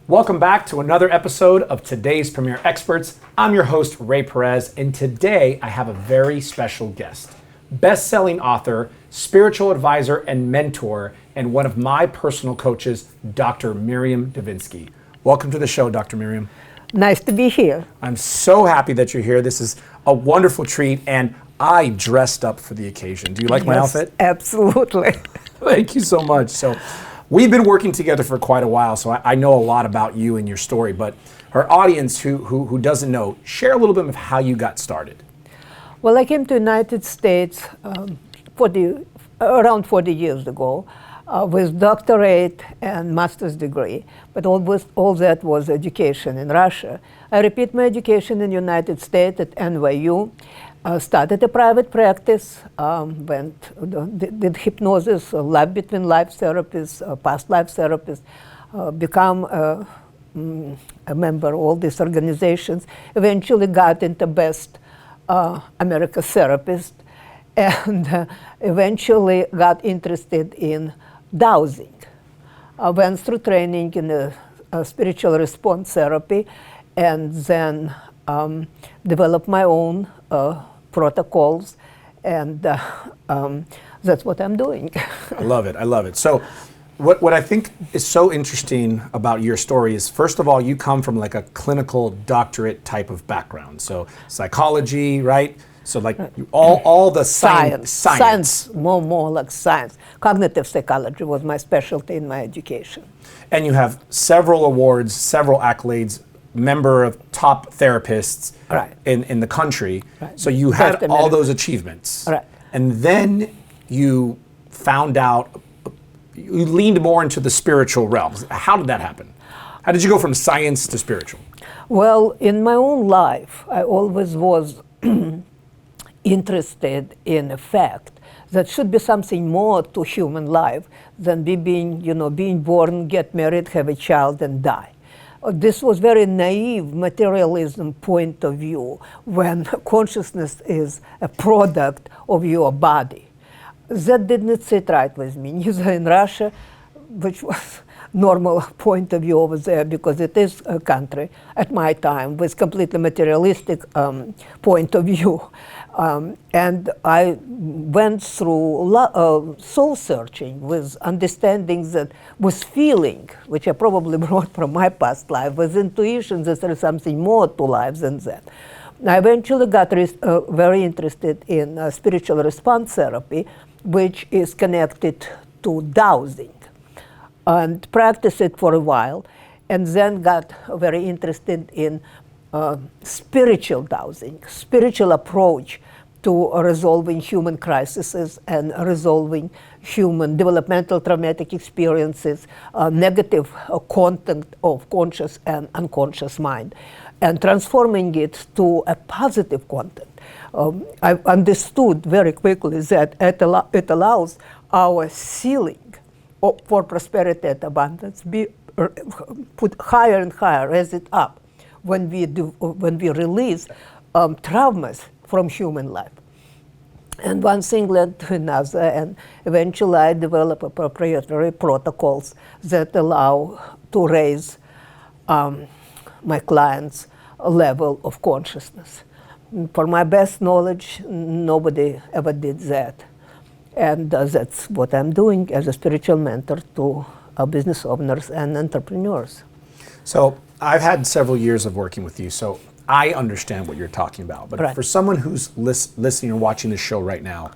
Welcome back to another episode of today's Premier Experts. I'm your host, Ray Perez, and today I have a very special guest. Best-selling author, spiritual advisor and mentor, and one of my personal coaches, Dr. Miriam Divinsky. Welcome to the show, Dr. Miriam. Nice to be here. I'm so happy that you're here. This is a wonderful treat, and I dressed up for the occasion. Do you like my outfit? Absolutely. Thank you so much. So, we've been working together for quite a while, so I know a lot about you and your story, but our audience who doesn't know, share a little bit of how you got started. Well, I came to the United States around 40 years ago with doctorate and master's degree, but all that was education in Russia. I repeat my education in the United States at NYU. Started a private practice, did hypnosis, lab between life therapists, past life therapists, become a member of all these organizations, eventually got into Best America Therapist, and eventually got interested in dowsing. I went through training in a spiritual response therapy, and then developed my own protocols, and that's what I'm doing. I love it. So what I think is so interesting about your story is, first of all, you come from like a clinical doctorate type of background. So psychology, right? So like all the science. More like science. Cognitive psychology was my specialty in my education. And you have several awards, several accolades, member of top therapists in the country. Right. So you had all those achievements. Right. And then you found out, you leaned more into the spiritual realms. How did that happen? How did you go from science to spiritual? Well, in my own life, I always was interested in the fact that should be something more to human life than being born, get married, have a child, and die. This was very naive materialism point of view when consciousness is a product of your body. That did not sit right with me, neither in Russia, which was normal point of view over there, because it is a country at my time with completely materialistic point of view. And I went through soul searching with understandings that, with feeling, which I probably brought from my past life, with intuition that there is something more to life than that. I eventually got very interested in spiritual response therapy, which is connected to dowsing, and practiced it for a while, and then got very interested in spiritual dowsing, spiritual approach to resolving human crises and resolving human developmental traumatic experiences, negative content of conscious and unconscious mind, and transforming it to a positive content. I understood very quickly that it allows our ceiling for prosperity and abundance be put higher and higher, raise it up, when we release traumas from human life. And one thing led to another, and eventually I developed proprietary protocols that allow to raise my clients' level of consciousness. For my best knowledge, nobody ever did that. And that's what I'm doing as a spiritual mentor to business owners and entrepreneurs. So I've had several years of working with you, so I understand what you're talking about. But for someone who's listening or watching this show right now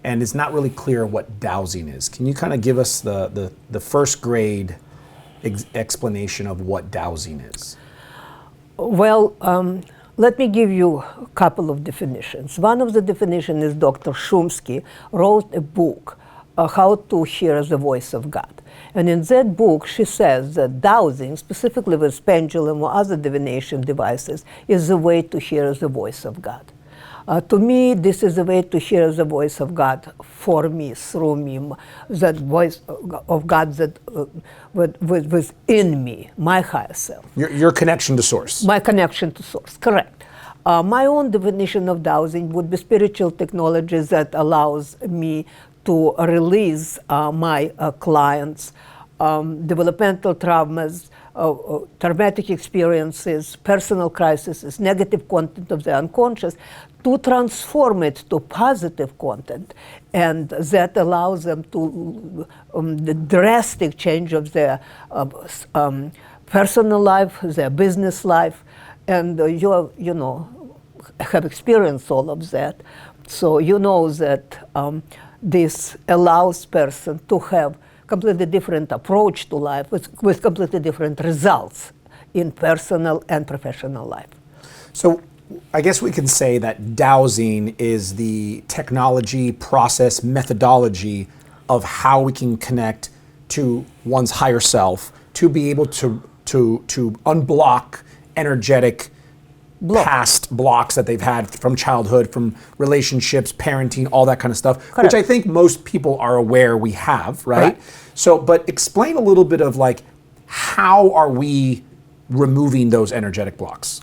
and is not really clear what dowsing is, can you kind of give us the first grade explanation of what dowsing is? Well, let me give you a couple of definitions. One of the definitions is Dr. Shumsky wrote a book, How to Hear the Voice of God. And in that book, she says that dowsing, specifically with pendulum or other divination devices, is the way to hear the voice of God. To me, this is the way to hear the voice of God for me, through me, that voice of God that within me, my higher self. Your connection to source. My connection to source, correct. My own definition of dowsing would be spiritual technologies that allows me to release my clients' developmental traumas, traumatic experiences, personal crises, negative content of the unconscious, to transform it to positive content. And that allows them to the drastic change of their personal life, their business life, and you know, have experienced all of that. So you know that this allows person to have completely different approach to life with completely different results in personal and professional life. So I guess we can say that dowsing is the technology, process, methodology of how we can connect to one's higher self to be able to unblock energetic past blocks that they've had from childhood, from relationships, parenting, all that kind of stuff, Correct. which I think most people are aware we have, right? So, but explain a little bit of like, how are we removing those energetic blocks?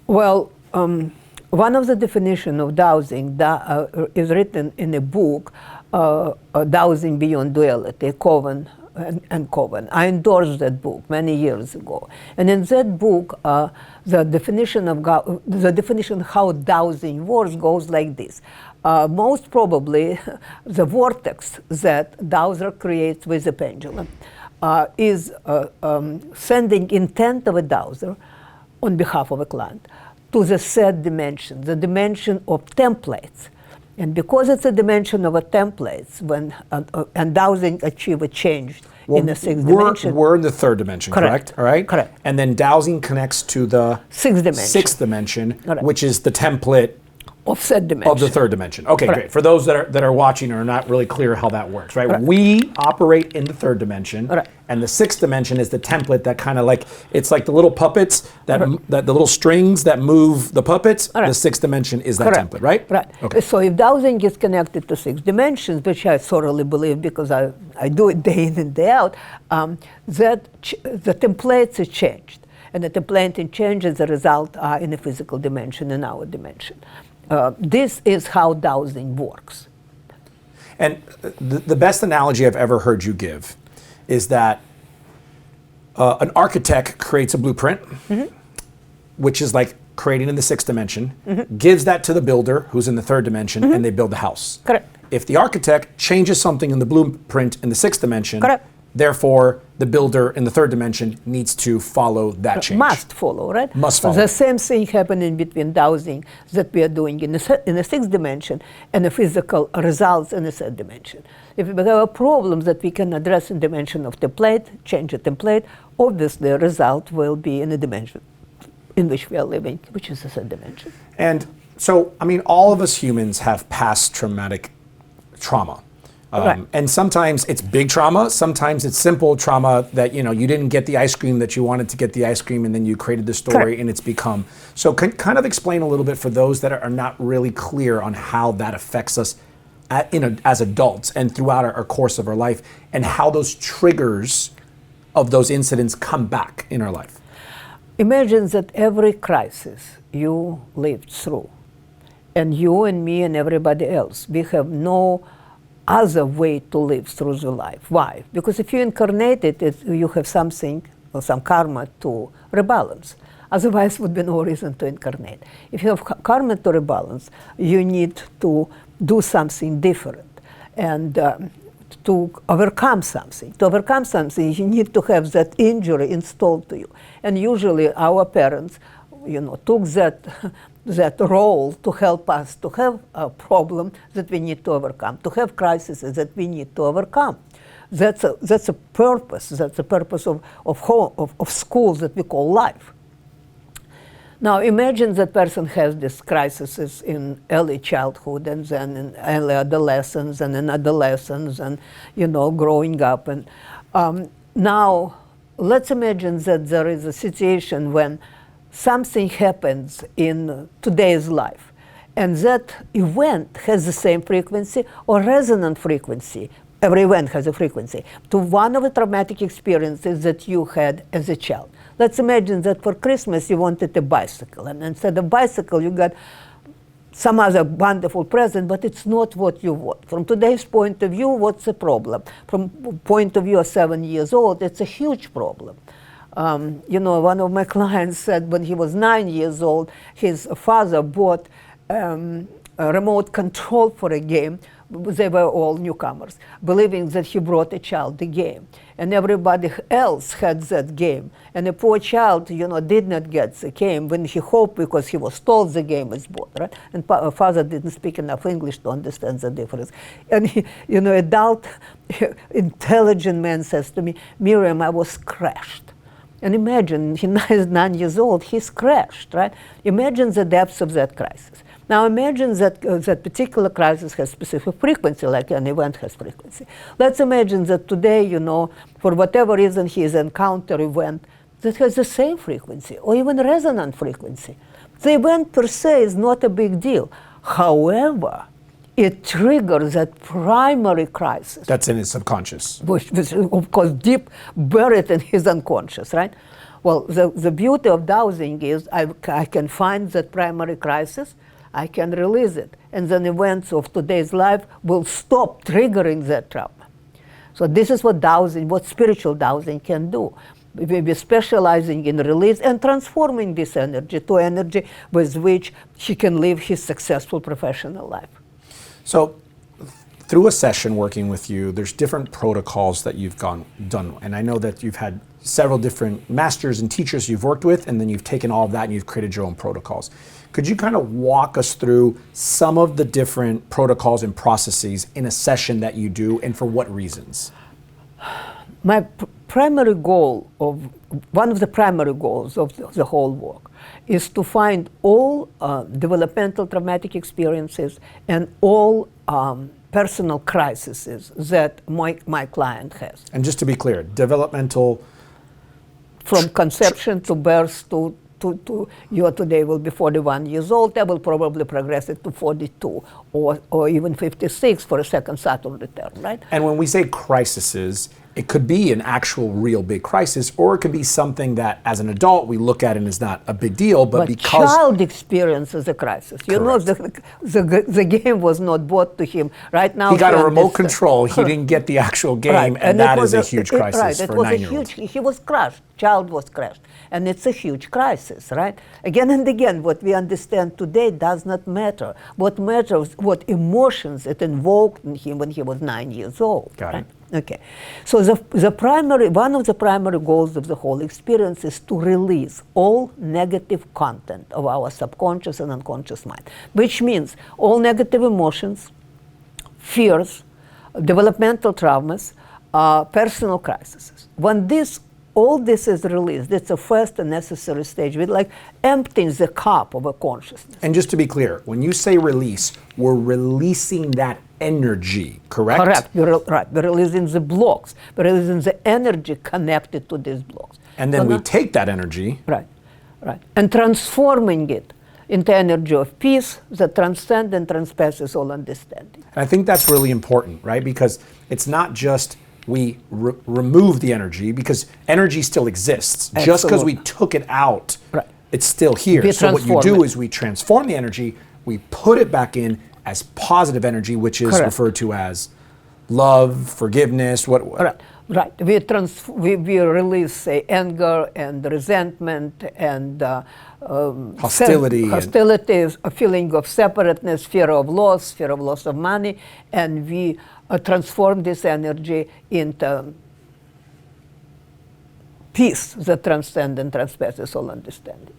Well, one of the definition of dowsing is written in a book, Dowsing Beyond Duality, Coven and Coven. I endorsed that book many years ago. And in that book, the definition how dowsing works goes like this. Most probably, the vortex that dowser creates with the pendulum is sending intent of a dowser on behalf of a client to the third dimension, the dimension of templates. And because it's a dimension of a templates, when and dowsing achieve a change in the sixth dimension. We're in the third dimension, correct? All right? Correct. And then dowsing connects to the sixth dimension, which is the template of third dimension. Of the third dimension. Okay, great. For those that are watching or are not really clear how that works, right? We operate in the third dimension, and the sixth dimension is the template that kind of like, it's like the little puppets, that the little strings that move the puppets. The sixth dimension is that template, right? Right. Okay. So if dowsing is connected to six dimensions, which I thoroughly believe because I do it day in and day out, that the templates is changed. And the template change as a result are in the physical dimension, in our dimension. This is how dowsing works. And the best analogy I've ever heard you give is that an architect creates a blueprint, which is like creating in the sixth dimension, gives that to the builder who's in the third dimension, and they build the house. Correct. If the architect changes something in the blueprint in the sixth dimension, therefore the builder in the third dimension needs to follow that change. Must follow, right? Must follow. The same thing happening between dowsing that we are doing in the sixth dimension and the physical results in the third dimension. If we have a problem that we can address in dimension of template, change the template, obviously the result will be in the dimension in which we are living, which is the third dimension. And so, I mean, all of us humans have past traumatic trauma. And sometimes it's big trauma, sometimes it's simple trauma that, you know, you didn't get the ice cream that you wanted to get the ice cream and then you created the story and it's become. So kind of explain a little bit for those that are not really clear on how that affects us as adults and throughout our course of our life, and how those triggers of those incidents come back in our life. Imagine that every crisis you lived through, and you and me and everybody else, we have no other way to live through the life. Why? Because if you incarnate it, you have something or some karma to rebalance. Otherwise, would be no reason to incarnate. If you have karma to rebalance, you need to do something different and to overcome something. To overcome something, you need to have that injury installed to you. And usually, our parents, you know, took that role to help us to have a problem that we need to overcome, to have crises that we need to overcome. That's a purpose. That's the purpose of school that we call life. Now imagine that person has these crises in early childhood and then in early adolescence and in adolescence and, you know, growing up. And now let's imagine that there is a situation when something happens in today's life, and that event has the same frequency or resonant frequency. Every event has a frequency to one of the traumatic experiences that you had as a child. Let's imagine that for Christmas you wanted a bicycle, and instead of bicycle you got some other wonderful present, but it's not what you want. From today's point of view, what's the problem? From point of view of 7 years old, it's a huge problem. One of my clients said when he was 9 years old, his father bought a remote control for a game. They were all newcomers, believing that he brought a child the game. And everybody else had that game. And the poor child, did not get the game when he hoped, because he was told the game is bought, right? And father didn't speak enough English to understand the difference. And adult, intelligent man says to me, Miriam, I was crushed. And imagine, he's 9 years old, he's crushed, right? Imagine the depths of that crisis. Now imagine that that particular crisis has specific frequency, like an event has frequency. Let's imagine that today, for whatever reason he is encounter event that has the same frequency, or even resonant frequency. The event per se is not a big deal. However, it triggers that primary crisis. That's in his subconscious. Which is, of course, deep buried in his unconscious, right? Well, the beauty of dowsing is I can find that primary crisis, I can release it, and then events of today's life will stop triggering that trauma. So this is what dowsing, what spiritual dowsing can do. We're specializing in release and transforming this energy to energy with which he can live his successful professional life. So through a session working with you, there's different protocols that you've done. And I know that you've had several different masters and teachers you've worked with, and then you've taken all of that and you've created your own protocols. Could you kind of walk us through some of the different protocols and processes in a session that you do, and for what reasons? My primary goal one of the primary goals of the whole work is to find all developmental traumatic experiences and all personal crises that my client has. And just to be clear, developmental... From conception to birth to you today will be 41 years old. I will probably progress it to 42 or even 56 for a second Saturn return, right? And when we say crises, it could be an actual real big crisis, or it could be something that as an adult we look at and is not a big deal, but because... child experiences a crisis. The game was not bought to him. Right now he got a remote control, he didn't get the actual game, right. and that is a huge crisis for a 9-year-old. He was crushed, child was crushed, and it's a huge crisis, right? Again and again, what we understand today does not matter. What matters, what emotions it invoked in him when he was 9 years old. Got right? it. Okay, so one of the primary goals of the whole experience is to release all negative content of our subconscious and unconscious mind, which means all negative emotions, fears, developmental traumas, personal crises. When all this is released, it's a first and necessary stage. We're like emptying the cup of a consciousness. And just to be clear, when you say release, we're releasing that energy, correct? Correct. We're releasing the blocks. We're releasing the energy connected to these blocks. And then we take that energy. Right. And transforming it into energy of peace that transcends and transpasses all understanding. And I think that's really important, right? Because it's not just we remove the energy, because energy still exists. Absolutely. Just because we took it out, right. It's still here. So what you do is we transform the energy, we put it back in as positive energy, which is referred to as love, forgiveness, Right. We release, say, anger and resentment and hostilities, a feeling of separateness, fear of loss of money, and we transform this energy into peace that transcends and transpasses all understanding.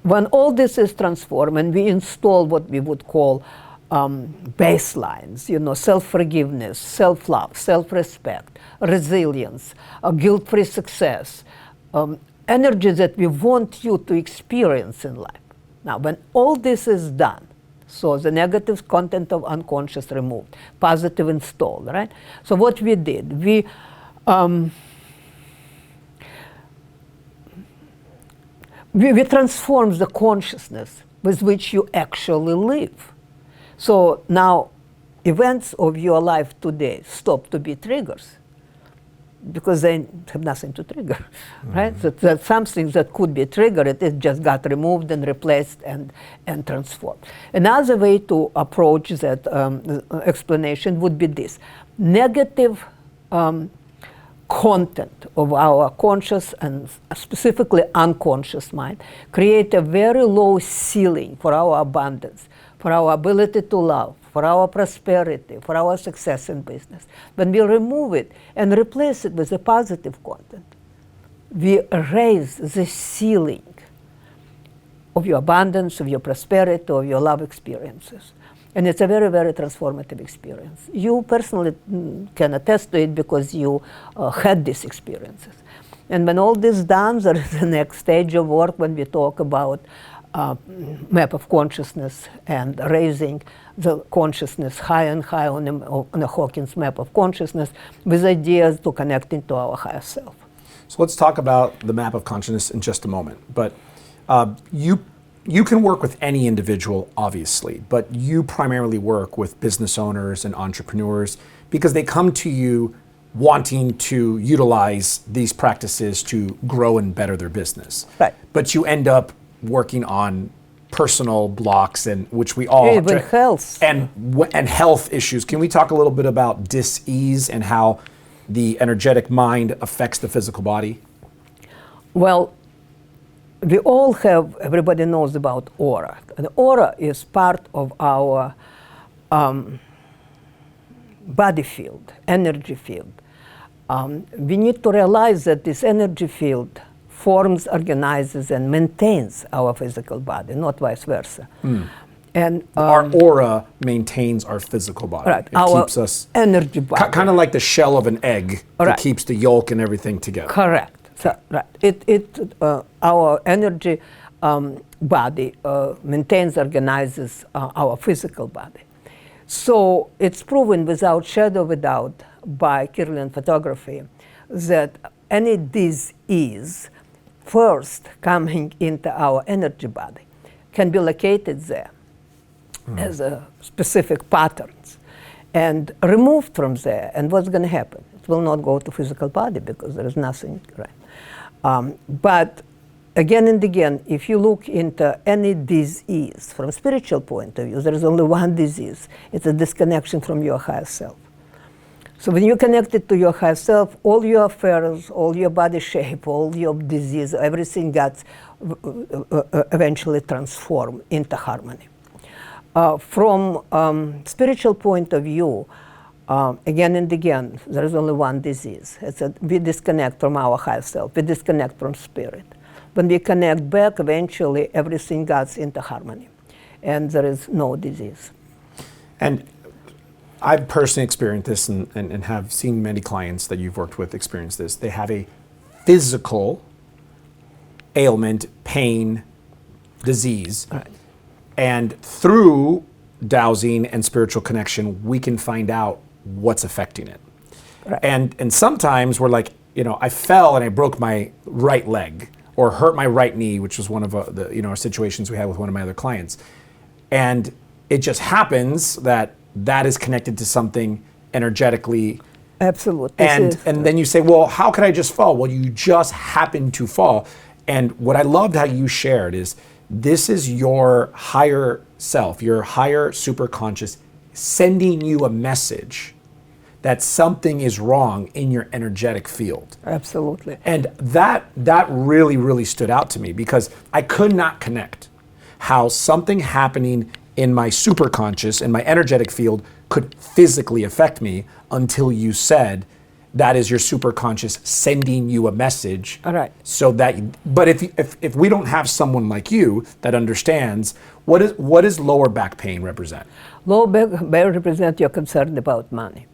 When all this is transformed and we install what we would call baselines, self-forgiveness, self-love, self-respect, resilience, guilt-free success, energy that we want you to experience in life. Now, when all this is done, so the negative content of unconscious removed, positive installed, right? So what we did, we transformed the consciousness with which you actually live. So now events of your life today stop to be triggers because they have nothing to trigger, right? That something that could be triggered, it just got removed and replaced and transformed. Another way to approach that explanation would be this. Negative content of our conscious and specifically unconscious mind create a very low ceiling for our abundance, for our ability to love, for our prosperity, for our success in business. When we remove it and replace it with a positive content, we raise the ceiling of your abundance, of your prosperity, of your love experiences. And it's a very, very transformative experience. You personally can attest to it because you had these experiences. And when all this is done, there is the next stage of work when we talk about map of consciousness and raising the consciousness higher and higher on a Hawkins map of consciousness with ideas to connecting to our higher self. So let's talk about the map of consciousness in just a moment. But you can work with any individual, obviously, but you primarily work with business owners and entrepreneurs because they come to you wanting to utilize these practices to grow and better their business. Right. But you end up working on personal blocks, and which we all even health and health issues. Can we talk a little bit about dis-ease and how the energetic mind affects the physical body? Well, we all have, everybody knows about aura. And aura is part of our body field, energy field. We need to realize that this energy field forms, organizes, and maintains our physical body, not vice versa. And our aura maintains our physical body. Right, it our keeps us energy body. Kind of like the shell of an egg that Right. keeps the yolk and everything together. Correct. So, right. Our energy body maintains, organizes our physical body. So it's proven without shadow of a doubt by Kirlian photography that any disease first coming into our energy body can be located there as a specific patterns and removed from there. And what's going to happen? It will not go to physical body because there is nothing, right? But again and again, if you look into any disease from spiritual point of view, there is only one disease. It's a disconnection from your higher self. So when you're connected to your higher self, all your affairs, all your body shape, all your disease, everything gets eventually transformed into harmony. From spiritual point of view, again and again, there is only one disease. It's that we disconnect from our higher self. We disconnect from spirit. When we connect back, eventually everything gets into harmony, and there is no disease. And I've personally experienced this and have seen many clients that you've worked with experience this. They have a physical ailment, pain, disease. Right. And through dowsing and spiritual connection, we can find out what's affecting it. Right. And sometimes we're like, I fell and I broke my right leg or hurt my right knee, which was one of the situations we had with one of my other clients. And it just happens that is connected to something energetically. Absolutely. And then you say, well, how could I just fall? Well, you just happened to fall. And what I loved how you shared is this is your higher self, your higher superconscious sending you a message that something is wrong in your energetic field. Absolutely. And that really, really stood out to me because I could not connect how something happening in my superconscious, in my energetic field, could physically affect me until you said that is your superconscious sending you a message. All right. So that, but if we don't have someone like you that understands, what does lower back pain represent? Lower back pain represents your concern about money.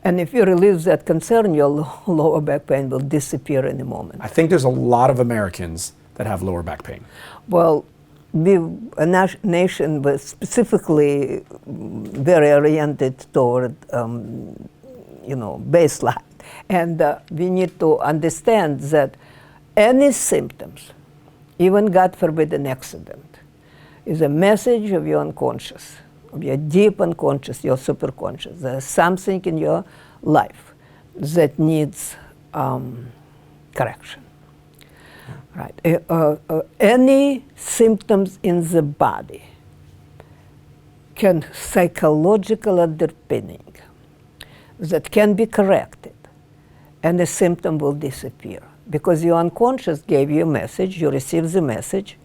And if you release that concern, your lower back pain will disappear in a moment. I think there's a lot of Americans that have lower back pain. Well, a nation was specifically very oriented toward, baseline. And we need to understand that any symptoms, even God forbid an accident, is a message of your unconscious, of your deep unconscious, your superconscious. There's something in your life that needs correction. Right. Any symptoms in the body can psychological underpinning that can be corrected and the symptom will disappear. Because your unconscious gave you a message, you receive the message,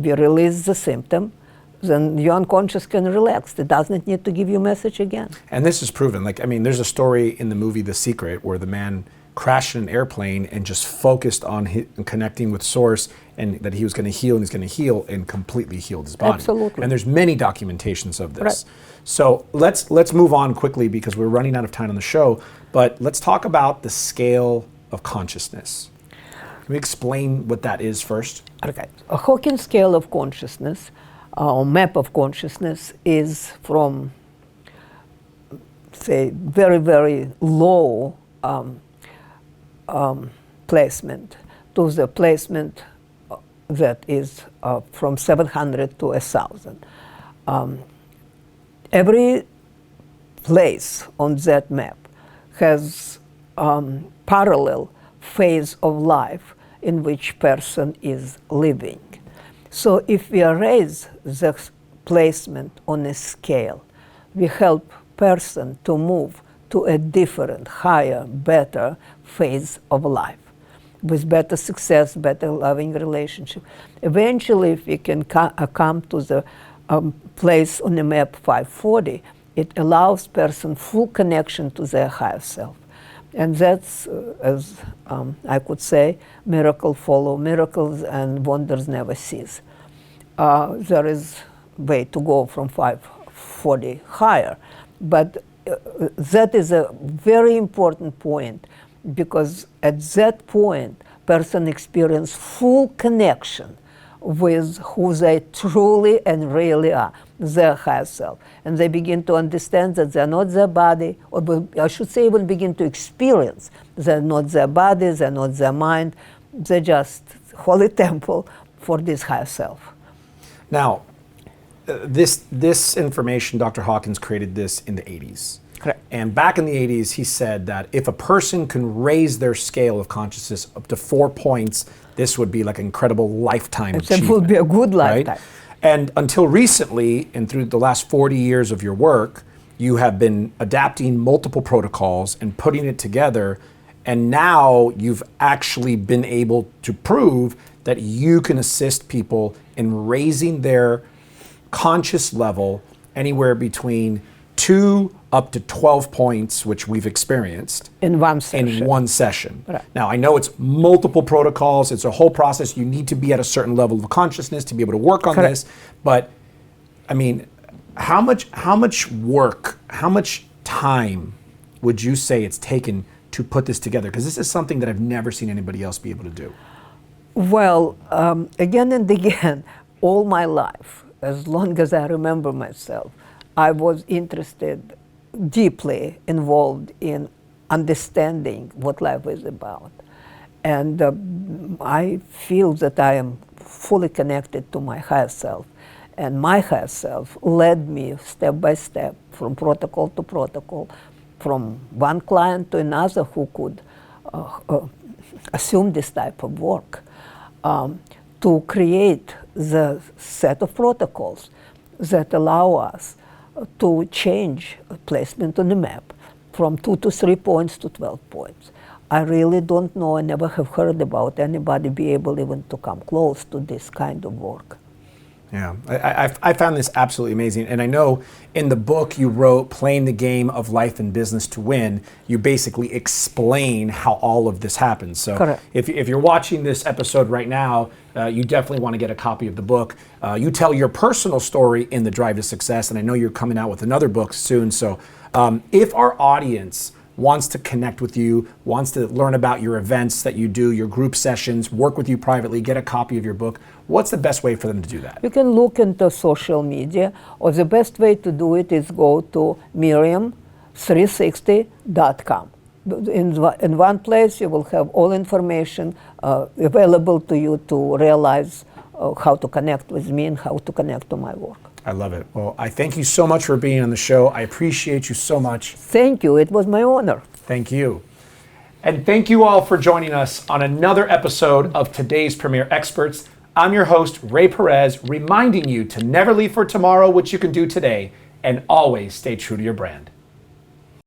you release the symptom, then your unconscious can relax. It doesn't need to give you a message again. And this is proven. There's a story in the movie The Secret where the man crashed in an airplane and just focused on connecting with source and that he was going to heal and he's going to heal and completely healed his body. Absolutely. And there's many documentations of this. Right. So let's move on quickly because we're running out of time on the show, but let's talk about the scale of consciousness. Can we explain what that is first? Okay. A Hawking scale of consciousness, or map of consciousness, is from, say, very, very low placement to the placement that is from 700 to 1,000. Every place on that map has parallel phase of life in which person is living. So if we raise the placement on a scale, we help person to move to a different, higher, better phase of life with better success, better loving relationship. Eventually, if we can come to the place on the map 540, it allows person full connection to their higher self. And that's, as I could say, miracle follow miracles and wonders never cease. There is way to go from 540 higher, but that is a very important point, because at that point, person experience full connection with who they truly and really are, their higher self. And they begin to understand that they're not their body, or I should say even begin to experience they're not their body, they're not their mind, they're just holy temple for this higher self. Now, this information, Dr. Hawkins created this in the 80s. Correct. And back in the 80s, he said that if a person can raise their scale of consciousness up to 4 points, this would be like an incredible lifetime achievement. It will be a good lifetime. Right? And until recently, and through the last 40 years of your work, you have been adapting multiple protocols and putting it together. And now you've actually been able to prove that you can assist people in raising their conscious level anywhere between 2 up to 12 points, which we've experienced in one session. Right. Now, I know it's multiple protocols, it's a whole process. You need to be at a certain level of consciousness to be able to work on Correct. this. But I mean, how much work, how much time would you say it's taken to put this together? Because this is something that I've never seen anybody else be able to do. Well, again and again, all my life, as long as I remember myself, I was interested, deeply involved in understanding what life is about. And I feel that I am fully connected to my higher self. And my higher self led me step by step, from protocol to protocol, from one client to another who could assume this type of work, to create the set of protocols that allow us to change placement on the map from 2 to 3 points to 12 points. I really don't know, I never have heard about anybody be able even to come close to this kind of work. Yeah, I found this absolutely amazing. And I know in the book you wrote, Playing the Game of Life and Business to Win, you basically explain how all of this happens. So Correct. if you're watching this episode right now, you definitely want to get a copy of the book. You tell your personal story in The Drive to Success, and I know you're coming out with another book soon. So if our audience wants to connect with you, wants to learn about your events that you do, your group sessions, work with you privately, get a copy of your book, what's the best way for them to do that? You can look into social media, or the best way to do it is go to Miriam360.com. In one place you will have all information available to you to realize how to connect with me and how to connect to my work. I love it. Well, I thank you so much for being on the show. I appreciate you so much. Thank you. It was my honor. Thank you. And thank you all for joining us on another episode of today's Premier Experts. I'm your host, Ray Perez, reminding you to never leave for tomorrow what you can do today, and always stay true to your brand.